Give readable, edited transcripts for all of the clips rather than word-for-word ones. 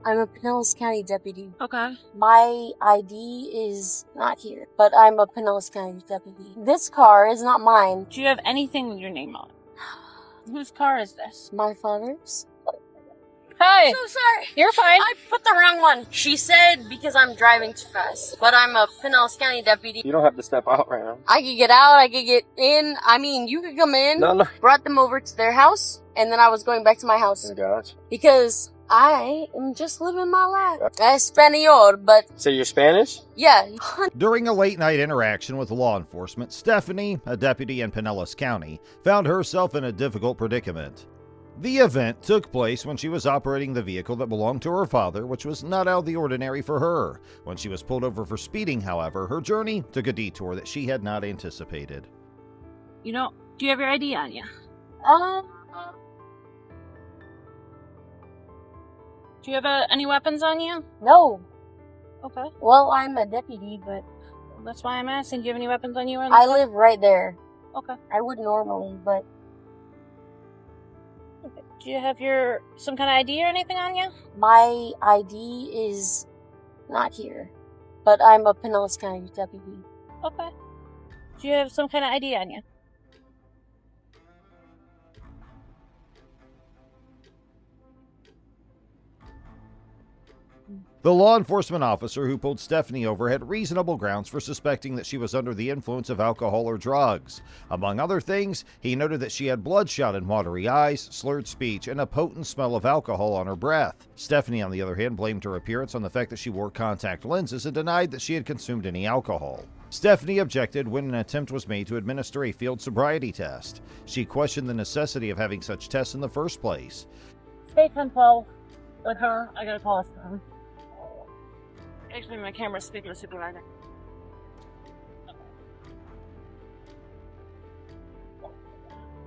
I'm a Pinellas County deputy. Okay. My ID is not here, but I'm a Pinellas County deputy. This car is not mine. Do you have anything with your name on it? Whose car is this? My father's. Hi. So sorry. You're fine. I put the wrong one. She said because I'm driving too fast, but I'm a Pinellas County deputy. You don't have to step out right now. I could get out, I could get in. I mean, you could come in. No. Brought them over to their house, and then I was going back to my house. Gotcha. Because I am just living my life. Espanol, but So you're Spanish? yeah. During a late-night interaction with law enforcement, Stephanie, a deputy in Pinellas County, found herself in a difficult predicament. The event took place when she was operating the vehicle that belonged to her father, which was not out of the ordinary for her. When she was pulled over for speeding, however, her journey took a detour that she had not anticipated. You know, do you have your ID on you? Do you have any weapons on you? No. Okay. Well, I'm a deputy, but That's why I'm asking. Do you have any weapons on you? Or I live right there. Okay. I would normally, but Okay. Do you have some kind of ID or anything on you? my ID is not here. But I'm a Pinellas County deputy. Okay. Do you have some kind of ID on you? The law enforcement officer who pulled Stephanie over had reasonable grounds for suspecting that she was under the influence of alcohol or drugs. Among other things, he noted that she had bloodshot and watery eyes, slurred speech, and a potent smell of alcohol on her breath. Stephanie, on the other hand, blamed her appearance on the fact that she wore contact lenses and denied that she had consumed any alcohol. Stephanie objected when an attempt was made to administer a field sobriety test. She questioned the necessity of having such tests in the first place. Stay 10-12 with her. I gotta call us down. Actually, my camera's speaking to supervisor.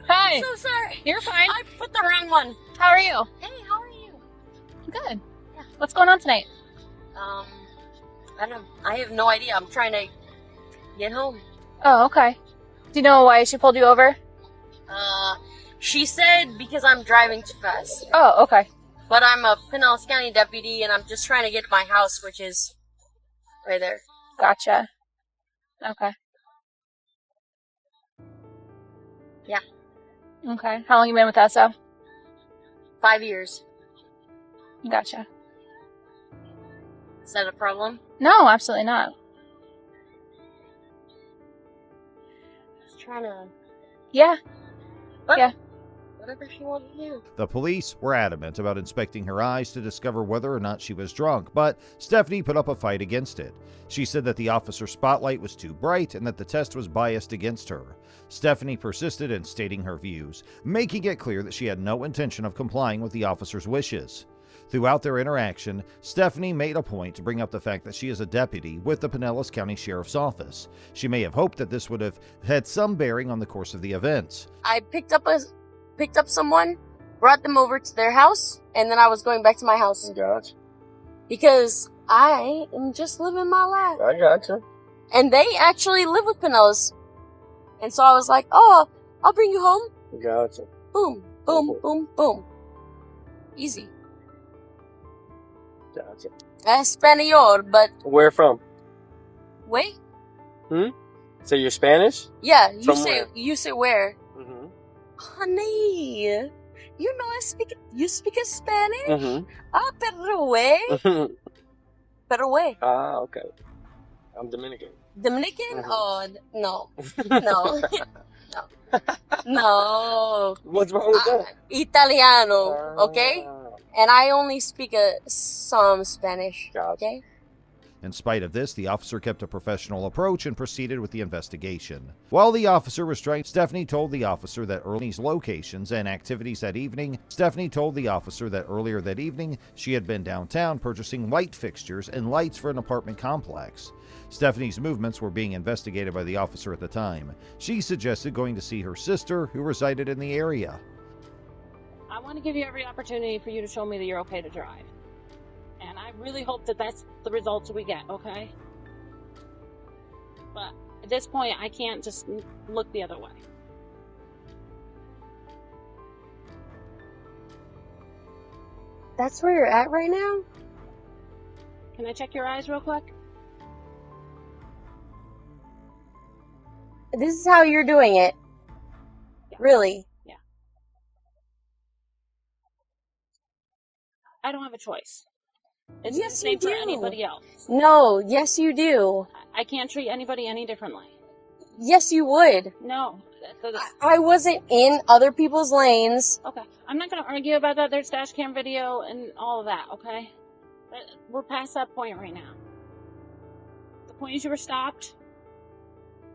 Hi. So sorry. You're fine. I put the wrong one. How are you? Hey, how are you? Good. Yeah. What's going on tonight? I have no idea. I'm trying to get home. Oh, okay. Do you know why she pulled you over? She said because I'm driving too fast. Oh, okay. But I'm a Pinellas County deputy, and I'm just trying to get to my house, which is right there. Gotcha. Okay. Yeah. Okay. How long you been with ESO? 5 years. Gotcha. Is that a problem? No, absolutely not. Just trying to... Yeah. What? Yeah. Whatever she wanted to do. The police were adamant about inspecting her eyes to discover whether or not she was drunk, but Stephanie put up a fight against it. She said that the officer's spotlight was too bright and that the test was biased against her. Stephanie persisted in stating her views, making it clear that she had no intention of complying with the officer's wishes. Throughout their interaction, Stephanie made a point to bring up the fact that she is a deputy with the Pinellas County Sheriff's Office. She may have hoped that this would have had some bearing on the course of the events. I picked up someone, brought them over to their house, and then I was going back to my house. Gotcha. Because I am just living my life. I gotcha. And they actually live with Pinellas. And so I was like, oh, I'll bring you home. Gotcha. Boom, boom, boom, boom. Easy. Gotcha. Espanol, but Where from? wait. So you're Spanish? Yeah, From where? you say where? Mm-hmm. Honey, you know you speak Spanish? Mm-hmm. Ah, pero way. Pero way. Ah, okay. I'm Dominican. Dominican? Mhm. Oh, no. No. No. No. What's wrong with that? Italiano, okay? Ah, And I only speak some Spanish, Gotcha. okay? In spite of this, the officer kept a professional approach and proceeded with the investigation. While the officer was trying, Stephanie told the officer that Ernie's locations and activities that evening. Stephanie told the officer that earlier that evening she had been downtown purchasing light fixtures and lights for an apartment complex. Stephanie's movements were being investigated by the officer at the time. She suggested going to see her sister, who resided in the area. I want to give you every opportunity for you to show me that you're okay to drive. And I really hope that that's the results we get, okay? But at this point, I can't just look the other way. That's where you're at right now? Can I check your eyes real quick? This is how you're doing it. Yeah. Really? Yeah. I don't have a choice. It's Yes, the same you do. for anybody else. No, yes, you do. I can't treat anybody any differently. Yes, you would. No. I wasn't in other people's lanes. Okay. I'm not going to argue about that. There's dash cam video and all of that, okay? But we're past that point right now. The point is you were stopped.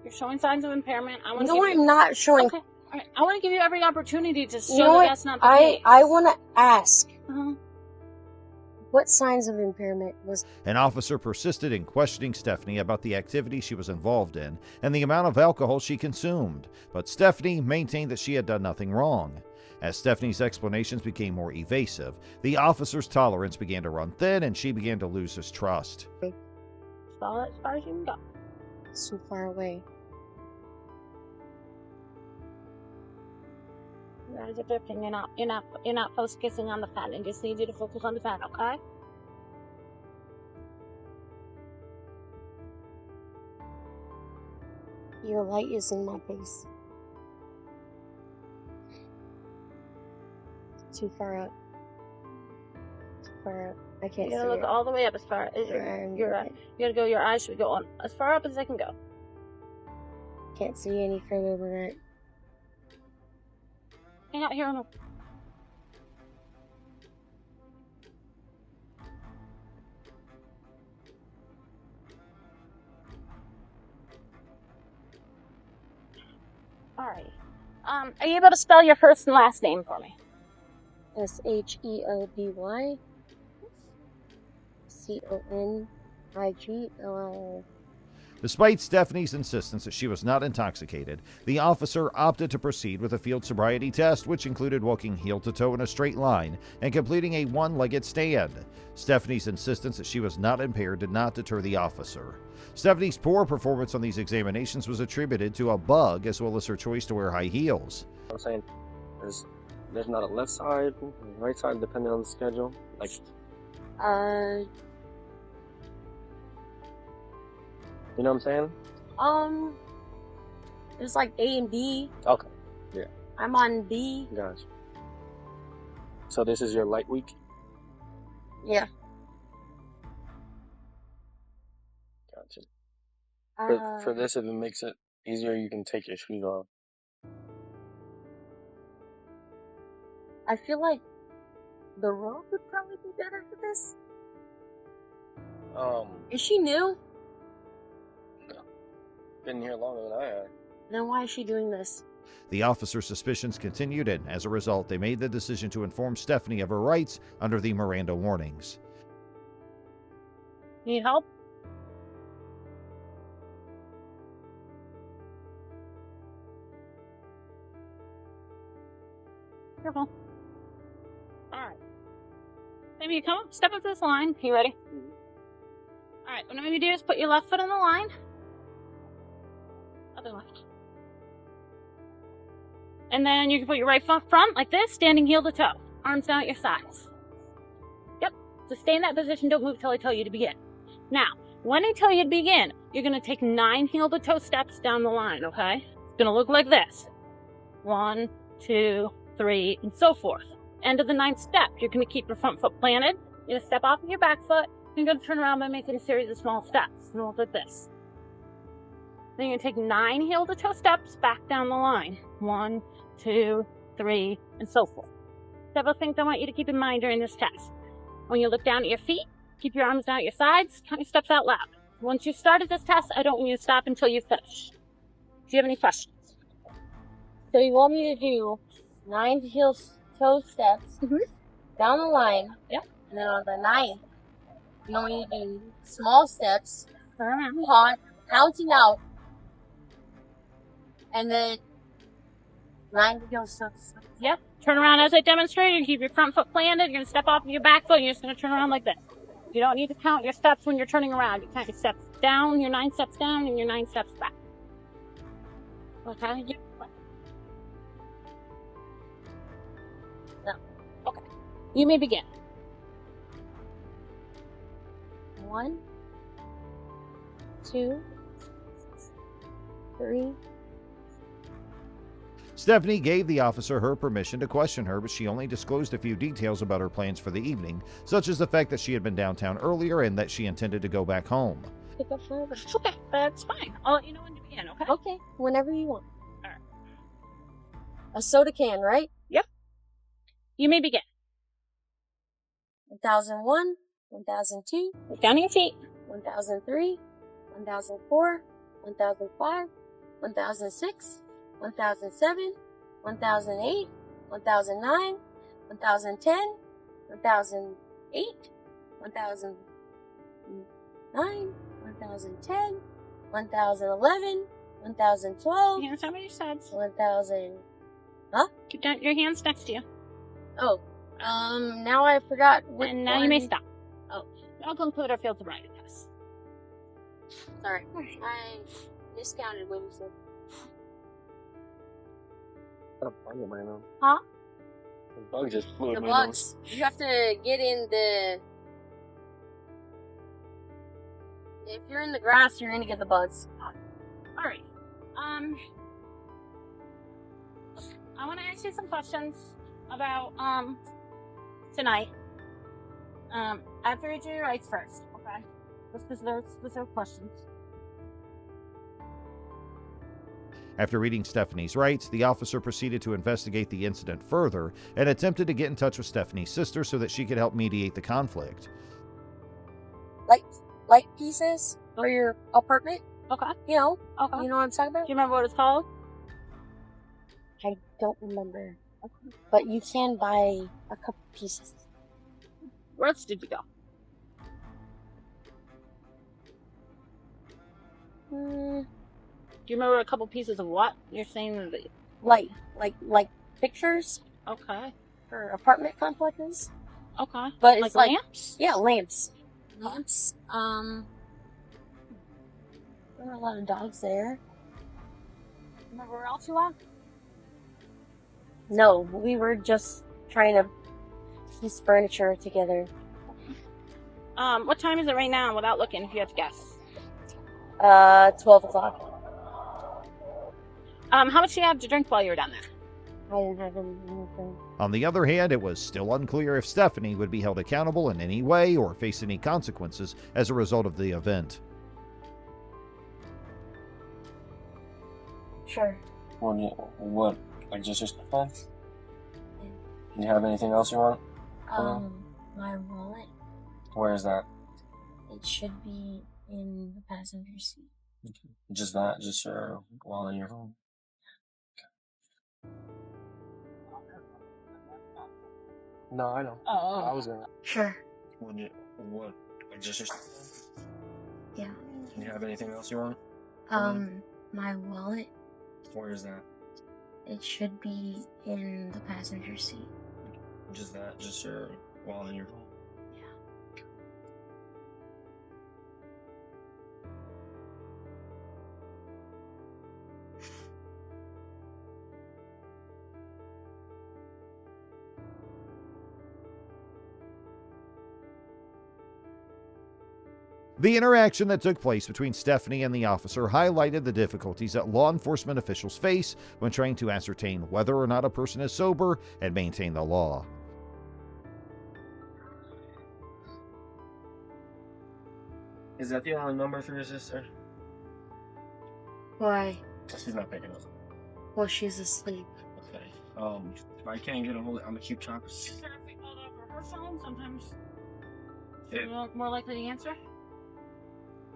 You're showing signs of impairment. No, I'm not showing. Okay. All right. I want to give you every opportunity to show You know that what? that's not the case. I want to ask. Uh-huh. What signs of impairment was... An officer persisted in questioning Stephanie about the activity she was involved in and the amount of alcohol she consumed, but Stephanie maintained that she had done nothing wrong. As Stephanie's explanations became more evasive, the officer's tolerance began to run thin and she began to lose his trust. Follow it as far as you can go. It's too far away. Your eyes are drifting. You're not focusing on the fan. I just need you to focus on the fan, okay? Your light is in my face. Too far up. Too far up. I can't You see gotta look it. all the way up as far as your eye. You gotta go. Your eyes should go on as far up as they can go. Can't see any further than that. Hang out here on the... Alright. Are you able to spell your first and last name for me? Sheoby Conigl. Despite Stephanie's insistence that she was not intoxicated, the officer opted to proceed with a field sobriety test, which included walking heel to toe in a straight line and completing a one-legged stand. Stephanie's insistence that she was not impaired did not deter the officer. Stephanie's poor performance on these examinations was attributed to a bug as well as her choice to wear high heels. I'm saying there's not a left side, right side, depending on the schedule. Like, you know what I'm saying? There's like A and B. Okay. Yeah. I'm on B. Gotcha. So this is your light week? Yeah. Gotcha. Uh, For this, if it makes it easier, you can take your shoes off. I feel like the road would probably be better for this. Is she new? Been here longer than I have. Then why is she doing this? The officer's suspicions continued, and as a result, they made the decision to inform Stephanie of her rights under the Miranda warnings. Need help? Careful. Alright. Maybe you come up, step up to this line. You ready? Alright, what I'm going to do is put your left foot on the line. Other left. And then you can put your right foot front like this, standing heel to toe. Arms down at your sides. Yep. So stay in that position. Don't move till I tell you to begin. Now, when I tell you to begin, you're going to take 9 heel to toe steps down the line, okay? It's going to look like this. 1, 2, 3, and so forth. End of the 9th step, you're going to keep your front foot planted. You're going to step off of your back foot. You're going to turn around by making a series of small steps. It's going to look like this. Then you're going to take 9 heel to toe steps back down the line. 1, 2, 3, and so forth. Several things I want you to keep in mind during this test. When you look down at your feet, keep your arms down at your sides, count your steps out loud. Once you've started this test, I don't want you to stop until you finish. Do you have any questions? So you want me to do 9 heel toe steps down the line. Yep. And then on the 9th, you want me to do small steps, counting out. And then 9 heel steps. Yep. Turn around as I demonstrated. Keep your front foot planted. You're going to step off of your back foot. You're just going to turn around like this. You don't need to count your steps when you're turning around. You count your steps down, your 9 steps down, and your 9 steps back. Okay? No. Okay. You may begin. 1, 2, 3. Stephanie gave the officer her permission to question her, but she only disclosed a few details about her plans for the evening, such as the fact that she had been downtown earlier and that she intended to go back home. Pick up further. Okay, that's fine. I'll let you know when to begin, okay? Okay, whenever you want. All right. A soda can, right? Yep. You may begin. 1001, 1002, Look down at your feet. 1003, 1004, 1005, 1006, 1007, 1008, 1009, 1010, 1008, 1009, 1010, 1011, 1012, Hands down by your sides. 1000. Keep down your hands next to you. Oh, now I forgot. And now you may stop. Oh. I'll conclude our field sobriety test. Sorry, I miscounted what you said. Got a bug in my nose. Huh? The bug just flew The in my bugs. You have to get in the. If you're in the grass, you're gonna get the bugs. Alright. I want to ask you some questions about, tonight. I have to read you your rights first, okay? The specific questions. After reading Stephanie's rights, the officer proceeded to investigate the incident further and attempted to get in touch with Stephanie's sister so that she could help mediate the conflict. Light pieces for your apartment. Okay. You know Okay. what I'm talking about. Do you remember what it's called? I don't remember, but you can buy a couple pieces. Where else did you go? Hmm. Do you remember a couple pieces of what? You're saying that. Like pictures Okay. for apartment complexes. Okay. But it's like lamps? yeah, lamps. Lamps. There were a lot of dogs there. Remember where else you are? No, we were just trying to piece furniture together. What time is it right now without looking, if you had to guess? 12 o'clock. How much do you have to drink while you were down there? I didn't have anything. On the other hand, it was still unclear if Stephanie would be held accountable in any way or face any consequences as a result of the event. Sure. What? Like just your phone? Do you have anything else you want? My wallet. Where is that? It should be in the passenger seat. Just that? Just your wallet and your phone? No, I know. I was gonna. Sure. What? Like just your Yeah. Do you have anything else you want? My wallet. Where is that? It should be in the passenger seat. Just that? Just your wallet and your phone? The interaction that took place between Stephanie and the officer highlighted the difficulties that law enforcement officials face when trying to ascertain whether or not a person is sober and maintain the law. Is that the only number for your sister? Why? She's not picking up. Well, she's asleep. Okay. If I can't get a hold of it, I'm gonna keep trying. Sure, if we called over her phone, sometimes Yeah. you're more likely to answer.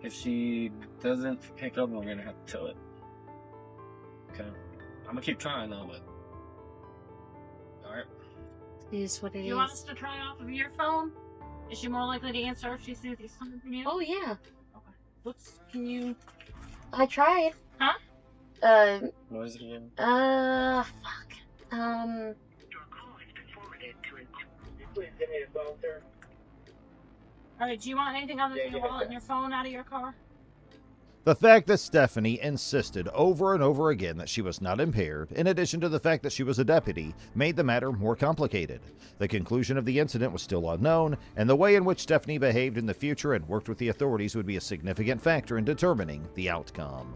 If she doesn't pick up, we're gonna have to tell it. Okay. I'm gonna keep trying though, but. Alright. It is what it Do you want us to try off of your phone? Is she more likely to answer if she sees these coming from you? Oh, yeah. Okay. Can you? I tried. Huh? What is it again? Fuck. Alright, do you want anything other than your wallet and your phone out of your car? The fact that Stephanie insisted over and over again that she was not impaired, in addition to the fact that she was a deputy, made the matter more complicated. The conclusion of the incident was still unknown, and the way in which Stephanie behaved in the future and worked with the authorities would be a significant factor in determining the outcome.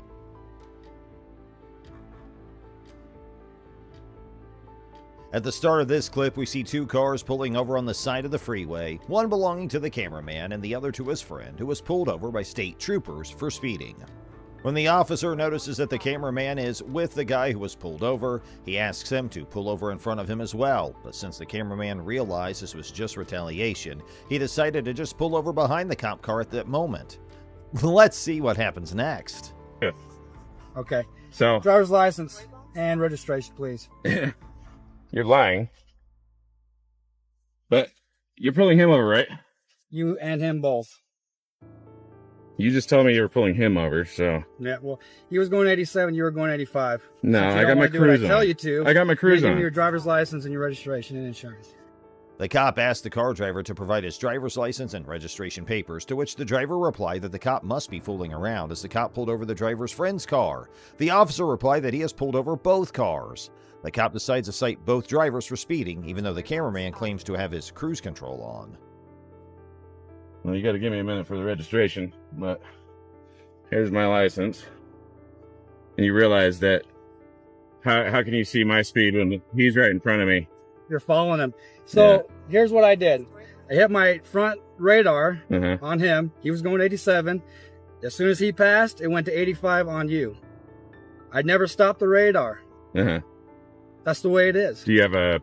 At the start of this clip, we see two cars pulling over on the side of the freeway, one belonging to the cameraman and the other to his friend, who was pulled over by state troopers for speeding. When the officer notices that the cameraman is with the guy who was pulled over, he asks him to pull over in front of him as well, but since the cameraman realized this was just retaliation, he decided to just pull over behind the cop car at that moment. Let's see what happens next. Okay. So, Driver's license and registration, please. you're lying. But you're pulling him over, right? You and him both. You just told me you were pulling him over, so. Yeah, well, he was going 87, you were going 85. No, Since you I don't got my wanna do what cruise I tell on. you to. I got my cruise give me on. your driver's license and your registration and insurance. The cop asked the car driver to provide his driver's license and registration papers, to which the driver replied that the cop must be fooling around as the cop pulled over the driver's friend's car. The officer replied that he has pulled over both cars. The cop decides to cite both drivers for speeding, even though the cameraman claims to have his cruise control on. Well, you got to give me a minute for the registration, but here's my license. And you realize that how can you see my speed when he's right in front of me? You're following him. So here's what I did. I hit my front radar on him. He was going 87. As soon as he passed, it went to 85 on you. I never stopped the radar. That's the way it is. Do you have a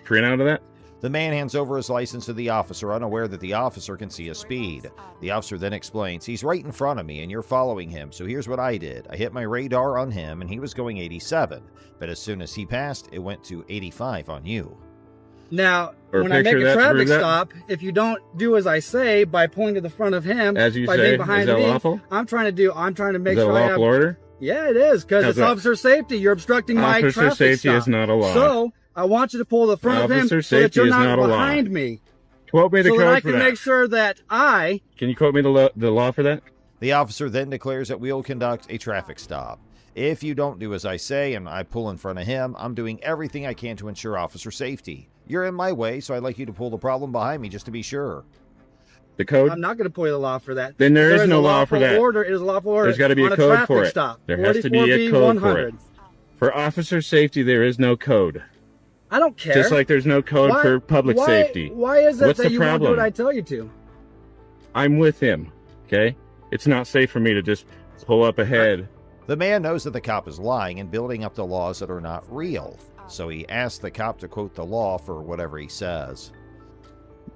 printout of that? The man hands over his license to the officer, unaware that the officer can see his speed. The officer then explains, he's right in front of me and you're following him, so here's what I did. I hit my radar on him and he was going 87, but as soon as he passed, it went to 85 on you. Now, Or when I make picture a that to traffic prove that? stop, if you don't do as I say by pointing to the front of him, As you by say, being is behind that me, lawful? I'm trying to make Is that a sure I have. lawful order? Yeah, it is, because How's it's that? officer safety. You're obstructing my Officer traffic safety stop. is not a law. So I want you to pull the front of him Officer so that safety you're is not not a law. behind me, Quote me the so that code I for can that. make sure that I. Can you quote me the law for that? The officer then declares that we'll conduct a traffic stop. If you don't do as I say and I pull in front of him, I'm doing everything I can to ensure officer safety. You're in my way, so I'd like you to pull the problem behind me just to be sure. The code? I'm not going to pull you the law for that. Then there is no a law for lawful that. Order. It is a lawful order. There's got to be on a code traffic for it. Stop. There has to be a 44B code 100. for it. For officer safety, there is no code. I don't care. Just like there's no code for public safety. Why is it What's that the you won't do problem? what I tell you to? I'm with him, okay? It's not safe for me to just pull up ahead. The man knows that the cop is lying and building up the laws that are not real, so he asks the cop to quote the law for whatever he says.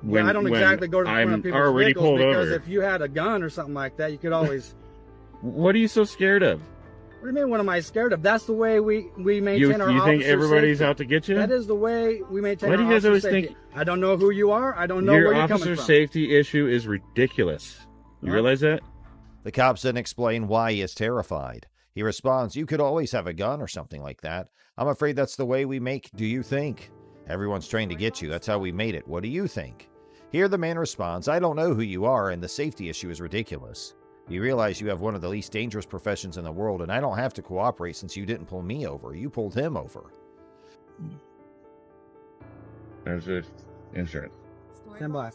I don't exactly go to the front of people's already vehicles pulled because over. if you had a gun or something like that, you could always. What are you so scared of? What do you mean? What am I scared of? That's the way we maintain our You think officer everybody's safety. out to get you? That is the way we maintain Why do our you guys officer always safety. think- I don't know who you are. I don't know Your where you're officer coming from. safety issue is ridiculous. You realize that? The cops then explain why he is terrified. He responds, you could always have a gun or something like that. I'm afraid that's the way we make Do You Think? Everyone's trying to get you. That's how we made it. What do you think? Here the man responds, I don't know who you are, and the safety issue is ridiculous. You realize you have one of the least dangerous professions in the world, and I don't have to cooperate since you didn't pull me over. You pulled him over. There's just insurance. Stand by.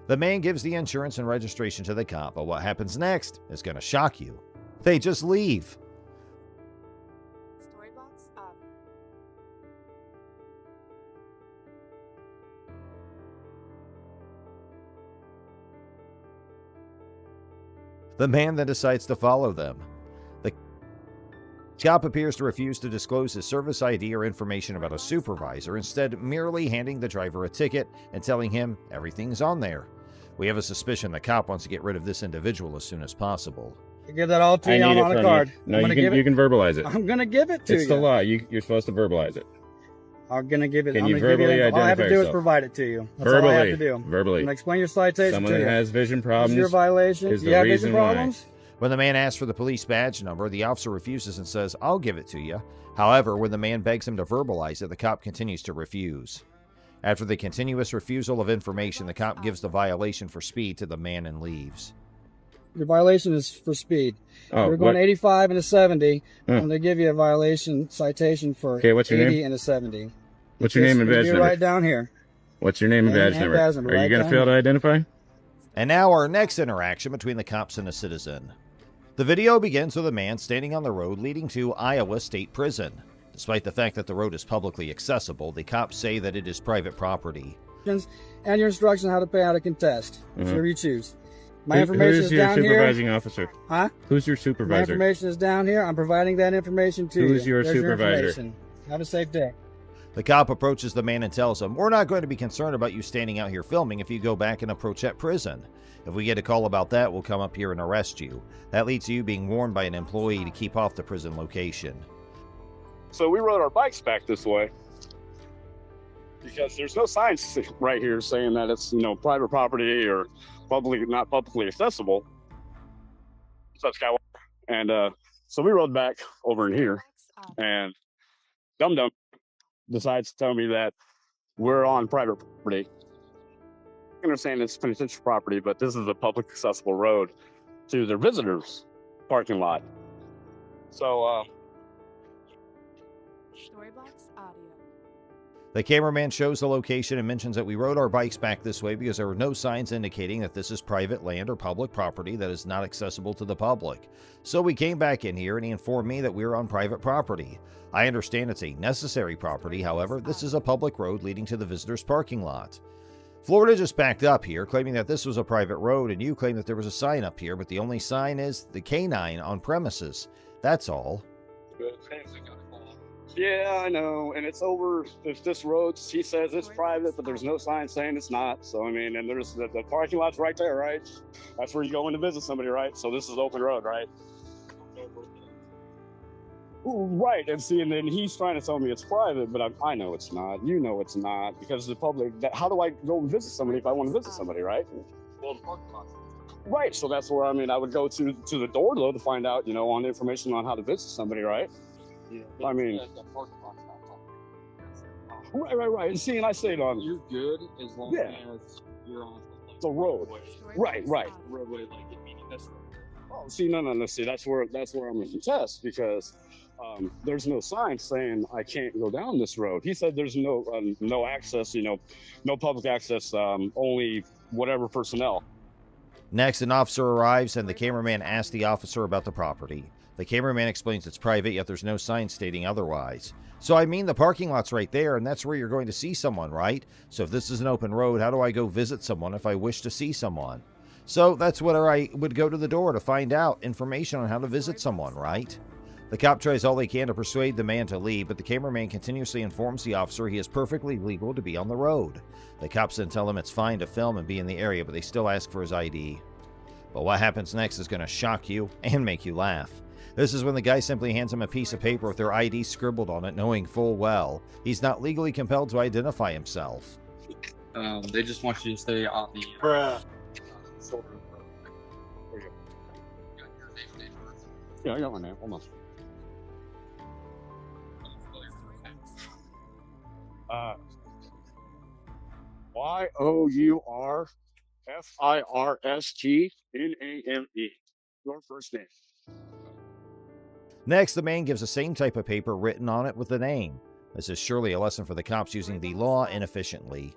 The man gives the insurance and registration to the cop, but what happens next is going to shock you. They just leave. The man then decides to follow them. The cop appears to refuse to disclose his service ID or information about a supervisor, instead merely handing the driver a ticket and telling him everything's on there. We have a suspicion the cop wants to get rid of this individual as soon as possible. I give that all to I you need it on a from card. you. No, I'm you gonna give you it. can verbalize it. I'm gonna give it to It's you. the law. You're supposed to verbalize it. I'm gonna give it. Can I'm you gonna give verbally you all I have to identify do is yourself? provide it to you. That's all I Verbally. have to do. I'm Verbally. gonna explain your citation Someone to that you. has vision This problems is your violation. is You the have reason vision why. problems? When the man asks for the police badge number, the officer refuses and says, I'll give it to you. However, when the man begs him to verbalize it, the cop continues to refuse. After the continuous refusal of information, the cop gives the violation for speed to the man and leaves. Your violation is for speed. Oh, You're going what? 85 and a 70. I'm going to give you a violation citation for Okay, what's your 80 name? and a 70. What's your name and badge You're number? right down here. What's your name and badge number? Are you right going to down fail to here. identify? And now our next interaction between the cops and a citizen. The video begins with a man standing on the road leading to Iowa State Prison. Despite the fact that the road is publicly accessible, the cops say that it is private property. And your instructions on how to pay out a contest, whichever you choose. My Who- information who's is your down here. supervising officer? Huh? Who's your My supervisor? information is down here. I'm providing that information to you. Who's your There's supervisor? information. Have a safe day. The cop approaches the man and tells him, "We're not going to be concerned about you standing out here filming if you go back and approach that prison. If we get a call about that, we'll come up here and arrest you." That leads to you being warned by an employee to keep off the prison location. So we rode our bikes back this way because there's no signs right here saying that it's, private property or not publicly accessible. What's up, Skywalker? And so we rode back over in here, and Dum Dum decides to tell me that we're on private property. I understand it's penitentiary property, but this is a public accessible road to their visitors' parking lot. So, Storybox Audio. The cameraman shows the location and mentions that we rode our bikes back this way because there were no signs indicating that this is private land or public property that is not accessible to the public. So we came back in here and he informed me that we were on private property. I understand it's a necessary property, however, this is a public road leading to the visitor's parking lot. Florida just backed up here, claiming that this was a private road, and you claim that there was a sign up here, but the only sign is the K9 on premises. That's all. yeah, I know, and it's over this road. He says it's private, but there's no sign saying it's not. So, and there's the parking lot's right there, right? That's where you go in to visit somebody, right? So this is open road, right? Right, and then he's trying to tell me it's private, but I know it's not. You know it's not, because the public, how do I go and visit somebody if I want to visit somebody, right? Well, the parking lot. Right, so that's where, I would go to the door, though, to find out, on information on how to visit somebody, right? Yeah. Right. See, and I say it on... You're good as long as you're on the road. Right. Roadway, meaning this road. Oh, see, no. See, that's where I'm going to contest, because there's no sign saying I can't go down this road. He said there's no access, no public access, only whatever personnel. Next, an officer arrives and the cameraman asks the officer about the property. The cameraman explains it's private, yet there's no sign stating otherwise. So the parking lot's right there, and that's where you're going to see someone, right? So if this is an open road, how do I go visit someone if I wish to see someone? So that's where I would go to the door to find out information on how to visit someone, right? The cop tries all he can to persuade the man to leave, but the cameraman continuously informs the officer he is perfectly legal to be on the road. The cops then tell him it's fine to film and be in the area, but they still ask for his ID. But what happens next is going to shock you and make you laugh. This is when the guy simply hands him a piece of paper with their ID scribbled on it, knowing full well he's not legally compelled to identify himself. They just want you to stay on the shoulder. Yeah, I got my name. Hold on. YOURFIRSTNAME. Your first name. Next, the man gives the same type of paper written on it with the name. This is surely a lesson for the cops using the law inefficiently.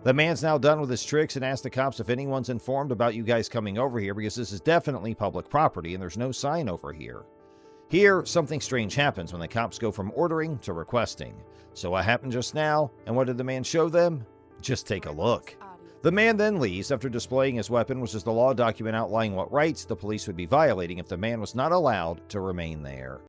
The man's now done with his tricks and asks the cops if anyone's informed about you guys coming over here, because this is definitely public property and there's no sign over here. Here, something strange happens when the cops go from ordering to requesting. So what happened just now, and what did the man show them? Just take a look. The man then leaves after displaying his weapon, which is the law document outlining what rights the police would be violating if the man was not allowed to remain there.